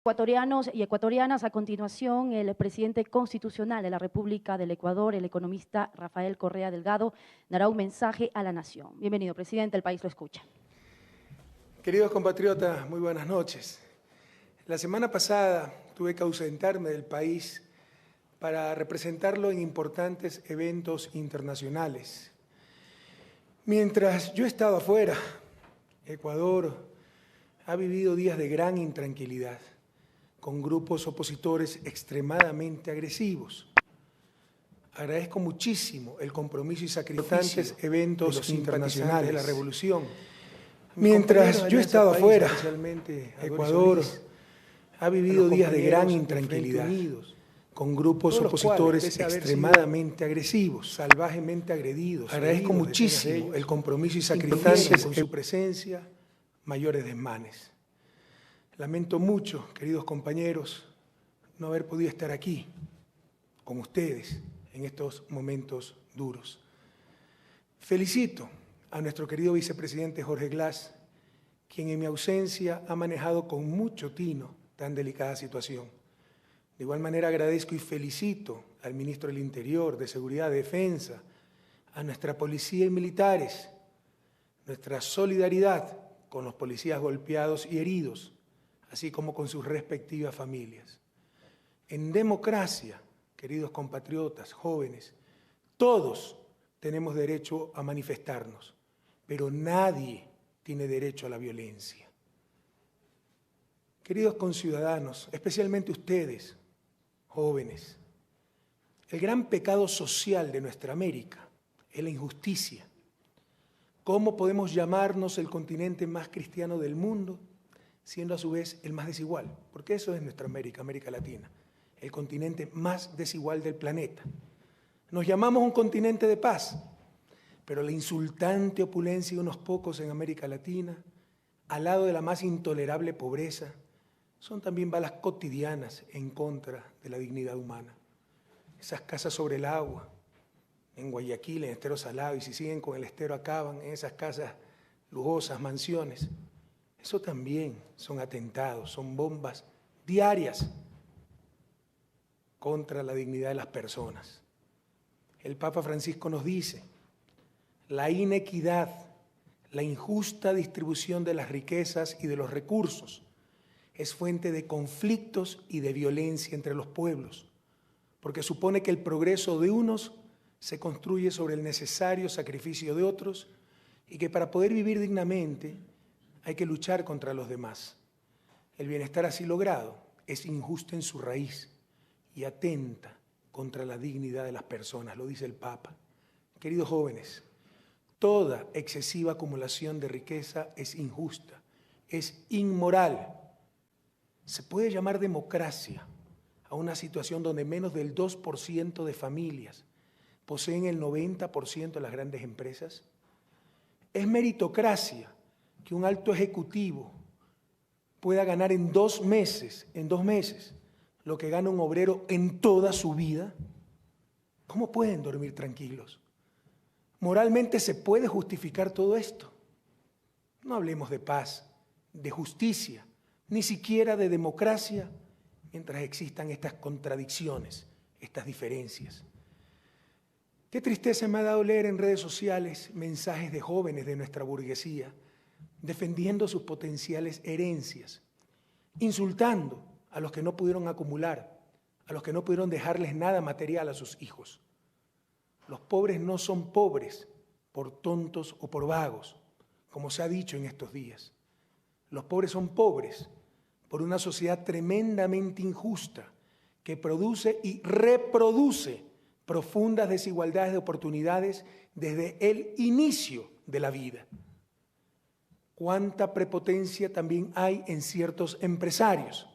Ecuatorianos y ecuatorianas, a continuación el presidente constitucional de la República del Ecuador, el economista Rafael Correa Delgado, dará un mensaje a la nación. Bienvenido, presidente, el país lo escucha. Queridos compatriotas, muy buenas noches. La semana pasada tuve que ausentarme del país para representarlo en importantes eventos internacionales. Mientras yo he estado afuera, Ecuador ha vivido días de gran intranquilidad, con grupos opositores extremadamente agresivos. Agradezco muchísimo el compromiso y sacrificio de eventos internacionales de la revolución. Mientras yo he estado afuera, Ecuador ha vivido días de gran intranquilidad, con grupos opositores extremadamente agresivos, salvajemente agredidos. Agradezco muchísimo el compromiso y sacrificio con su presencia, mayores desmanes. Lamento mucho, queridos compañeros, no haber podido estar aquí con ustedes en estos momentos duros. Felicito a nuestro querido vicepresidente Jorge Glass, quien en mi ausencia ha manejado con mucho tino tan delicada situación. De igual manera agradezco y felicito al ministro del Interior, de Seguridad, de Defensa, a nuestra policía y militares, nuestra solidaridad con los policías golpeados y heridos, así como con sus respectivas familias. En democracia, queridos compatriotas, jóvenes, todos tenemos derecho a manifestarnos, pero nadie tiene derecho a la violencia. Queridos conciudadanos, especialmente ustedes, jóvenes, el gran pecado social de nuestra América es la injusticia. ¿Cómo podemos llamarnos el continente más cristiano del mundo, siendo a su vez el más desigual? Porque eso es nuestra América, América Latina, el continente más desigual del planeta. Nos llamamos un continente de paz, pero la insultante opulencia de unos pocos en América Latina, al lado de la más intolerable pobreza, son también balas cotidianas en contra de la dignidad humana. Esas casas sobre el agua, en Guayaquil, en Estero Salado, y si siguen con el estero acaban en esas casas lujosas, mansiones. Eso también son atentados, son bombas diarias contra la dignidad de las personas. El Papa Francisco nos dice, la inequidad, la injusta distribución de las riquezas y de los recursos es fuente de conflictos y de violencia entre los pueblos, porque supone que el progreso de unos se construye sobre el necesario sacrificio de otros y que para poder vivir dignamente hay que luchar contra los demás. El bienestar así logrado es injusto en su raíz y atenta contra la dignidad de las personas, lo dice el Papa. Queridos jóvenes, toda excesiva acumulación de riqueza es injusta, es inmoral. Se puede llamar democracia a una situación donde menos del 2% de familias poseen el 90% de las grandes empresas. Es meritocracia que un alto ejecutivo pueda ganar en 2 meses, lo que gana un obrero en toda su vida. ¿Cómo pueden dormir tranquilos? ¿Moralmente se puede justificar todo esto? No hablemos de paz, de justicia, ni siquiera de democracia, mientras existan estas contradicciones, estas diferencias. Qué tristeza me ha dado leer en redes sociales mensajes de jóvenes de nuestra burguesía defendiendo sus potenciales herencias, insultando a los que no pudieron acumular, a los que no pudieron dejarles nada material a sus hijos. Los pobres no son pobres por tontos o por vagos, como se ha dicho en estos días. Los pobres son pobres por una sociedad tremendamente injusta que produce y reproduce profundas desigualdades de oportunidades desde el inicio de la vida. Cuánta prepotencia también hay en ciertos empresarios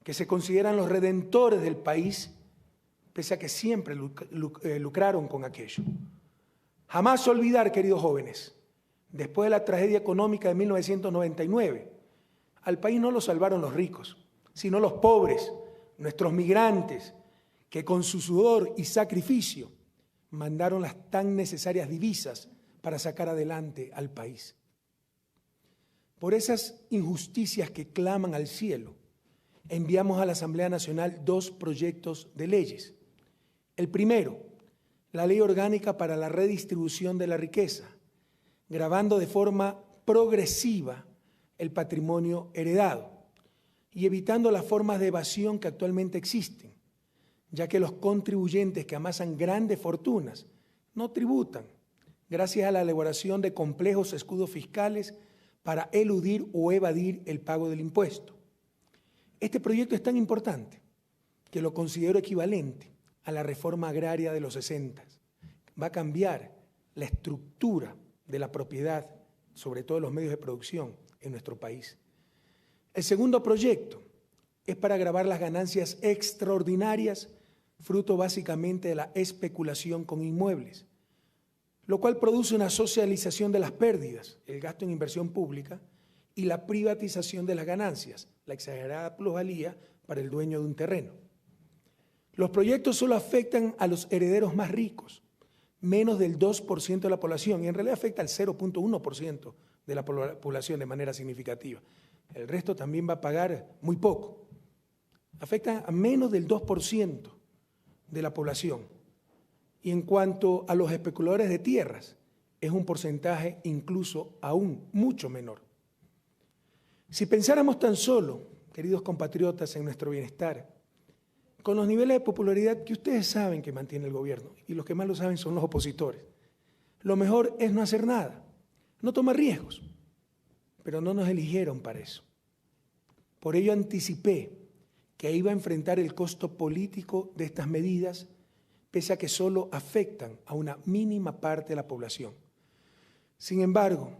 que se consideran los redentores del país, pese a que siempre lucraron con aquello. Jamás olvidar, queridos jóvenes, después de la tragedia económica de 1999, al país no lo salvaron los ricos, sino los pobres, nuestros migrantes, que con su sudor y sacrificio mandaron las tan necesarias divisas para sacar adelante al país. Por esas injusticias que claman al cielo enviamos a la Asamblea Nacional 2 proyectos de leyes. El primero, la Ley Orgánica para la Redistribución de la Riqueza, gravando de forma progresiva el patrimonio heredado y evitando las formas de evasión que actualmente existen, ya que los contribuyentes que amasan grandes fortunas no tributan, gracias a la elaboración de complejos escudos fiscales para eludir o evadir el pago del impuesto. Este proyecto es tan importante que lo considero equivalente a la reforma agraria de los 60. Va a cambiar la estructura de la propiedad, sobre todo los medios de producción en nuestro país. El segundo proyecto es para gravar las ganancias extraordinarias, fruto básicamente de la especulación con inmuebles, lo cual produce una socialización de las pérdidas, el gasto en inversión pública y la privatización de las ganancias, la exagerada plusvalía para el dueño de un terreno. Los proyectos solo afectan a los herederos más ricos, menos del 2% de la población, y en realidad afecta al 0.1% de la población de manera significativa. El resto también va a pagar muy poco. Afecta a menos del 2% de la población. Y en cuanto a los especuladores de tierras, es un porcentaje incluso aún mucho menor. Si pensáramos tan solo, queridos compatriotas, en nuestro bienestar, con los niveles de popularidad que ustedes saben que mantiene el gobierno, y los que más lo saben son los opositores, lo mejor es no hacer nada, no tomar riesgos, pero no nos eligieron para eso. Por ello anticipé que iba a enfrentar el costo político de estas medidas, pese a que solo afectan a una mínima parte de la población. Sin embargo,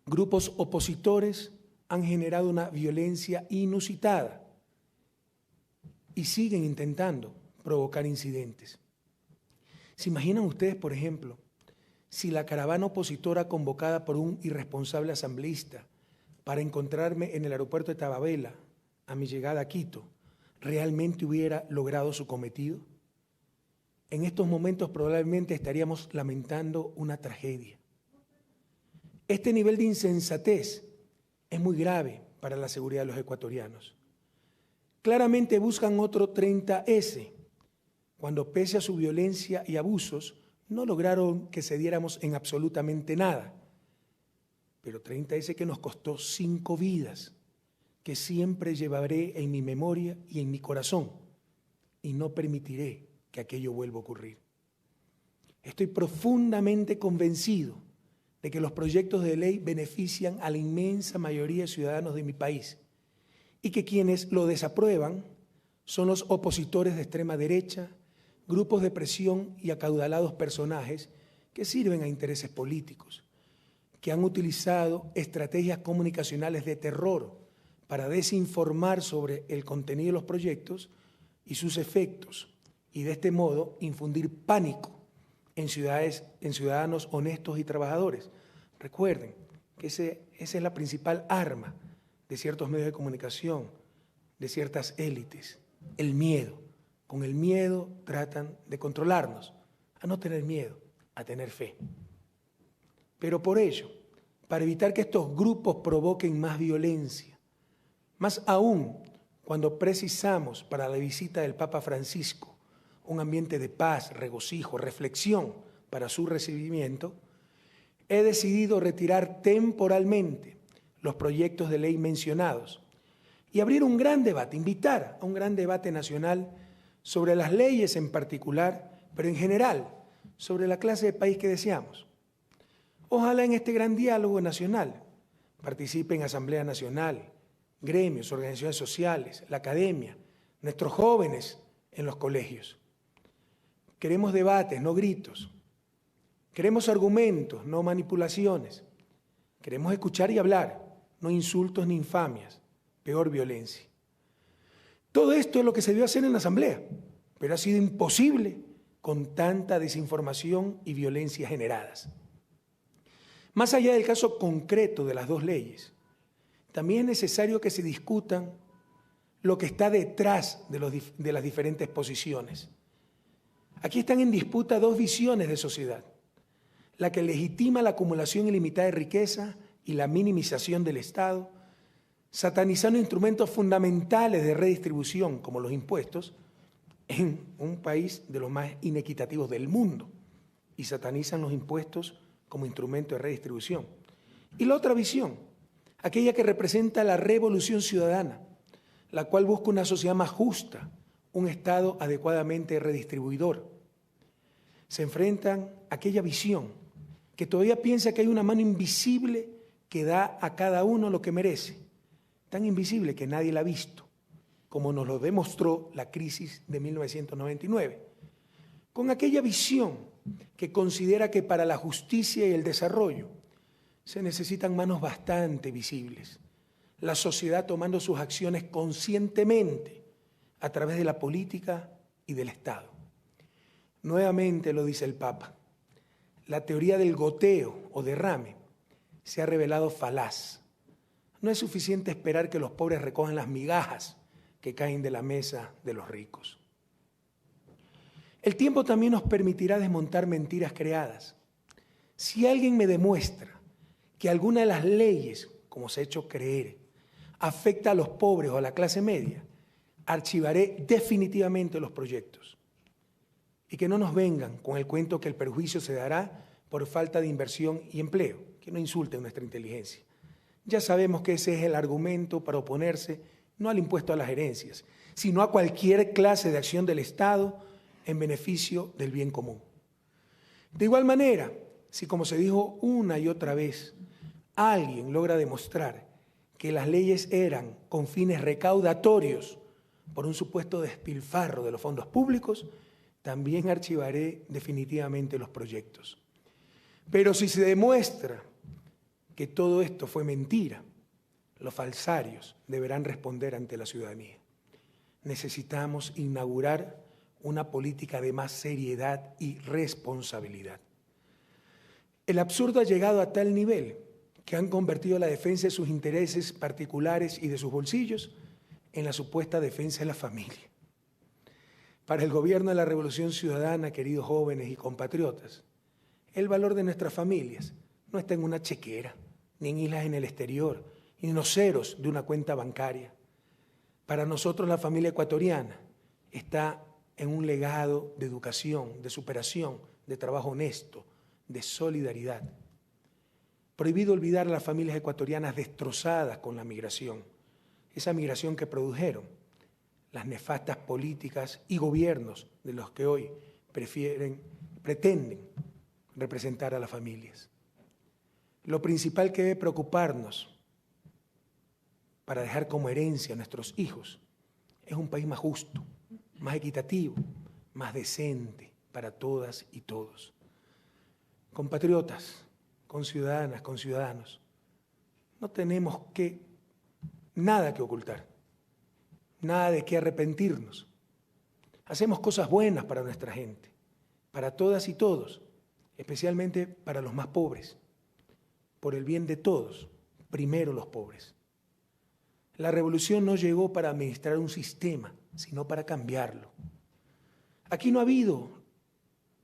grupos opositores han generado una violencia inusitada y siguen intentando provocar incidentes. ¿Se imaginan ustedes, por ejemplo, si la caravana opositora convocada por un irresponsable asambleísta para encontrarme en el aeropuerto de Tababela a mi llegada a Quito realmente hubiera logrado su cometido? En estos momentos probablemente estaríamos lamentando una tragedia. Este nivel de insensatez es muy grave para la seguridad de los ecuatorianos. Claramente buscan otro 30S, cuando pese a su violencia y abusos, no lograron que cediéramos en absolutamente nada. Pero 30S que nos costó 5 vidas, que siempre llevaré en mi memoria y en mi corazón, y no permitiré que aquello vuelva a ocurrir. Estoy profundamente convencido de que los proyectos de ley benefician a la inmensa mayoría de ciudadanos de mi país y que quienes lo desaprueban son los opositores de extrema derecha, grupos de presión y acaudalados personajes que sirven a intereses políticos, que han utilizado estrategias comunicacionales de terror para desinformar sobre el contenido de los proyectos y sus efectos, y de este modo infundir pánico en ciudadanos honestos y trabajadores. Recuerden que esa es la principal arma de ciertos medios de comunicación, de ciertas élites, el miedo. Con el miedo tratan de controlarnos, a no tener miedo, a tener fe. Pero por ello, para evitar que estos grupos provoquen más violencia, más aún cuando precisamos para la visita del Papa Francisco un ambiente de paz, regocijo, reflexión para su recibimiento, he decidido retirar temporalmente los proyectos de ley mencionados y abrir un gran debate, invitar a un gran debate nacional sobre las leyes en particular, pero en general sobre la clase de país que deseamos. Ojalá en este gran diálogo nacional participen Asamblea Nacional, gremios, organizaciones sociales, la academia, nuestros jóvenes en los colegios. Queremos debates, no gritos. Queremos argumentos, no manipulaciones. Queremos escuchar y hablar, no insultos ni infamias, peor violencia. Todo esto es lo que se debió hacer en la Asamblea, pero ha sido imposible con tanta desinformación y violencia generadas. Más allá del caso concreto de las 2 leyes, también es necesario que se discutan lo que está detrás de las diferentes posiciones. Aquí están en disputa 2 visiones de sociedad, la que legitima la acumulación ilimitada de riqueza y la minimización del Estado, satanizando instrumentos fundamentales de redistribución como los impuestos en un país de los más inequitativos del mundo, y satanizan los impuestos como instrumento de redistribución. Y la otra visión, aquella que representa la revolución ciudadana, la cual busca una sociedad más justa, un Estado adecuadamente redistribuidor. Se enfrentan a aquella visión que todavía piensa que hay una mano invisible que da a cada uno lo que merece, tan invisible que nadie la ha visto, como nos lo demostró la crisis de 1999, con aquella visión que considera que para la justicia y el desarrollo se necesitan manos bastante visibles, la sociedad tomando sus acciones conscientemente a través de la política y del Estado. Nuevamente lo dice el Papa, la teoría del goteo o derrame se ha revelado falaz. No es suficiente esperar que los pobres recojan las migajas que caen de la mesa de los ricos. El tiempo también nos permitirá desmontar mentiras creadas. Si alguien me demuestra que alguna de las leyes, como se ha hecho creer, afecta a los pobres o a la clase media, archivaré definitivamente los proyectos. Y que no nos vengan con el cuento que el perjuicio se dará por falta de inversión y empleo, que no insulten nuestra inteligencia. Ya sabemos que ese es el argumento para oponerse no al impuesto a las herencias, sino a cualquier clase de acción del Estado en beneficio del bien común. De igual manera, si como se dijo una y otra vez, alguien logra demostrar que las leyes eran con fines recaudatorios por un supuesto despilfarro de los fondos públicos, también archivaré definitivamente los proyectos. Pero si se demuestra que todo esto fue mentira, los falsarios deberán responder ante la ciudadanía. Necesitamos inaugurar una política de más seriedad y responsabilidad. El absurdo ha llegado a tal nivel que han convertido la defensa de sus intereses particulares y de sus bolsillos en la supuesta defensa de la familia. Para el gobierno de la Revolución Ciudadana, queridos jóvenes y compatriotas, el valor de nuestras familias no está en una chequera, ni en islas en el exterior, ni en los ceros de una cuenta bancaria. Para nosotros la familia ecuatoriana está en un legado de educación, de superación, de trabajo honesto, de solidaridad. Prohibido olvidar a las familias ecuatorianas destrozadas con la migración, esa migración que produjeron las nefastas políticas y gobiernos de los que hoy pretenden representar a las familias. Lo principal que debe preocuparnos para dejar como herencia a nuestros hijos es un país más justo, más equitativo, más decente para todas y todos. Compatriotas, conciudadanas, conciudadanos, no tenemos nada que ocultar, nada de qué arrepentirnos. Hacemos cosas buenas para nuestra gente, para todas y todos, especialmente para los más pobres, por el bien de todos, primero los pobres. La revolución no llegó para administrar un sistema, sino para cambiarlo. Aquí no ha habido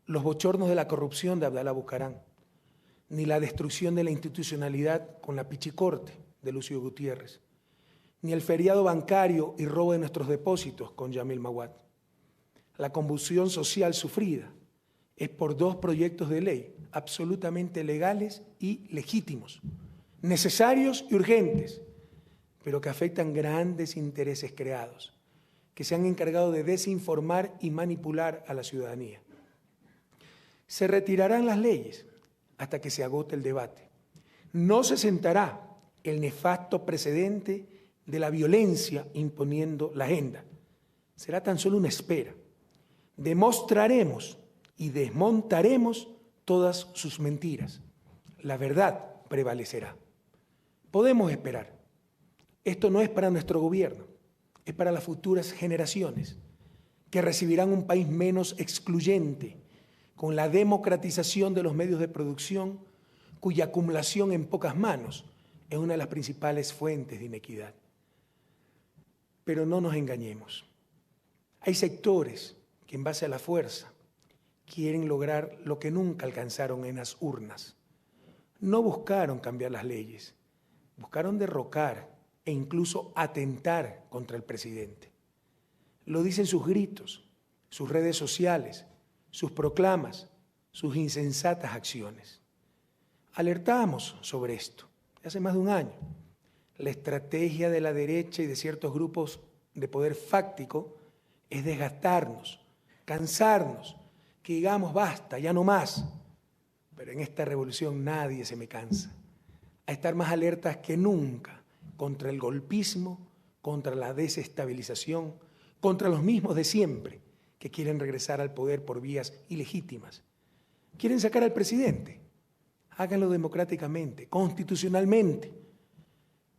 los bochornos de la corrupción de Abdalá Bucaram, ni la destrucción de la institucionalidad con la pichicorte de Lucio Gutiérrez, ni el feriado bancario y robo de nuestros depósitos con Yamil Maguad. La convulsión social sufrida es por dos proyectos de ley absolutamente legales y legítimos, necesarios y urgentes, pero que afectan grandes intereses creados, que se han encargado de desinformar y manipular a la ciudadanía. Se retirarán las leyes hasta que se agote el debate. No se sentará el nefasto precedente de la violencia imponiendo la agenda. Será tan solo una espera. Demostraremos y desmontaremos todas sus mentiras. La verdad prevalecerá. Podemos esperar. Esto no es para nuestro gobierno, es para las futuras generaciones, que recibirán un país menos excluyente, con la democratización de los medios de producción, cuya acumulación en pocas manos es una de las principales fuentes de inequidad. Pero no nos engañemos. Hay sectores que en base a la fuerza quieren lograr lo que nunca alcanzaron en las urnas. No buscaron cambiar las leyes, buscaron derrocar e incluso atentar contra el presidente. Lo dicen sus gritos, sus redes sociales, sus proclamas, sus insensatas acciones. Alertamos sobre esto hace más de un año. La estrategia de la derecha y de ciertos grupos de poder fáctico es desgastarnos, cansarnos, que digamos basta, ya no más. Pero en esta revolución nadie se me cansa. A estar más alertas que nunca contra el golpismo, contra la desestabilización, contra los mismos de siempre que quieren regresar al poder por vías ilegítimas. ¿Quieren sacar al presidente? Háganlo democráticamente, constitucionalmente.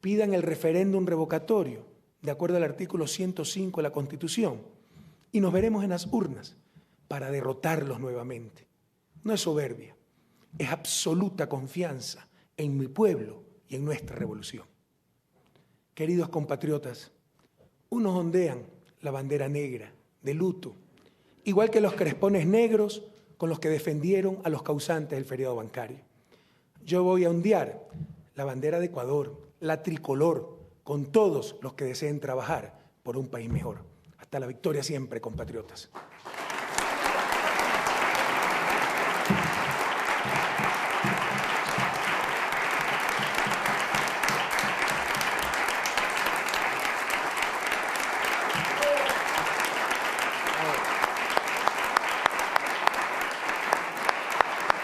Pidan el referéndum revocatorio, de acuerdo al artículo 105 de la Constitución, y nos veremos en las urnas para derrotarlos nuevamente. No es soberbia, es absoluta confianza en mi pueblo y en nuestra revolución. Queridos compatriotas, unos ondean la bandera negra de luto, igual que los crespones negros con los que defendieron a los causantes del feriado bancario. Yo voy a ondear la bandera de Ecuador, la tricolor, con todos los que deseen trabajar por un país mejor. Hasta la victoria siempre, compatriotas.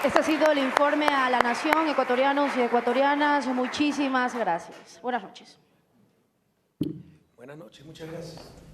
Este ha sido el informe a la Nación, ecuatorianos y ecuatorianas. Muchísimas gracias. Buenas noches. Buenas noches, muchas gracias.